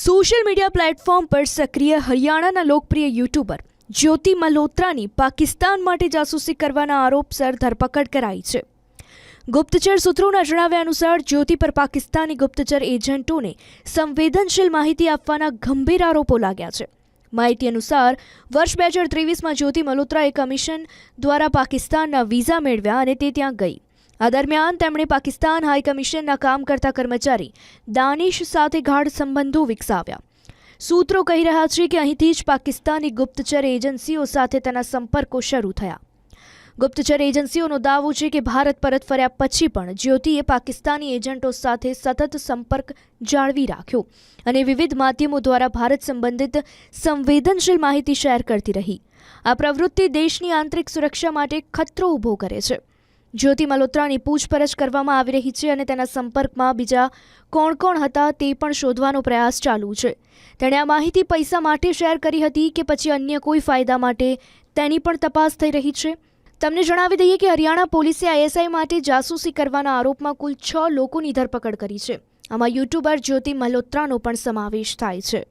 Social media platform પર સક્રિય હરિયાણાના લોકપ્રિય યુટ્યુબર જ્યોતિ મલ્હોત્રાની પાકિસ્તાન માટે જાસૂસી કરવાના આરોપસર ધરપકડ કરાઈ છે। ગુપ્તચર સૂત્રોના જણાવ્યા અનુસાર જ્યોતિ પર પાકિસ્તાની ગુપ્તચર એજન્ટોને સંવેદનશીલ માહિતી આપવાના ગંભીર આરોપો લાગ્યા છે। માહિતી અનુસાર વર્ષ 2023માં જ્યોતિ મલ્હોત્રાએ કમિશન દ્વારા પાકિસ્તાનના વિઝા મેળવ્યા અને તે ત્યાં ગઈ। આ દરમિયાન તેમણે પાકિસ્તાન હાઈ કમિશનના કામ કરતા કર્મચારી દાનિશ સાથે ગાઢ સંબંધો વિકસાવ્યા। સૂત્રો કહી રહ્યા છે કે અહીંથી જ પાકિસ્તાની ગુપ્તચર એજન્સીઓ સાથે તેના સંપર્કો શરૂ થયા। ગુપ્તચર એજન્સીઓનો દાવો છે કે ભારત પરત ફર્યા પછી પણ જ્યોતિએ પાકિસ્તાની એજન્ટો સાથે સતત સંપર્ક જાળવી રાખ્યો અને વિવિધ માધ્યમો દ્વારા ભારત સંબંધિત સંવેદનશીલ માહિતી શેર કરતી રહી। આ પ્રવૃત્તિ દેશની આંતરિક સુરક્ષા માટે ખતરો ઊભો કરે છે। જ્યોતિ મલ્હોત્રાની પૂછપરછ કરવામાં આવી રહી છે અને તેના સંપર્કમાં બીજા કોણ હતા તે પણ શોધવાનો પ્રયાસ ચાલુ છે। તેણે આ માહિતી પૈસા માટે શેર કરી હતી કે પછી અન્ય કોઈ ફાયદા માટે તેની પણ તપાસ થઈ રહી છે। તમને જણાવી દઈએ કે હરિયાણા પોલીસે આઈએસઆઈ માટે જાસૂસી કરવાના આરોપમાં કુલ 6 લોકોની ધરપકડ કરી છે। આમાં યુટ્યુબર જ્યોતિ મલ્હોત્રાનો પણ સમાવેશ થાય છે।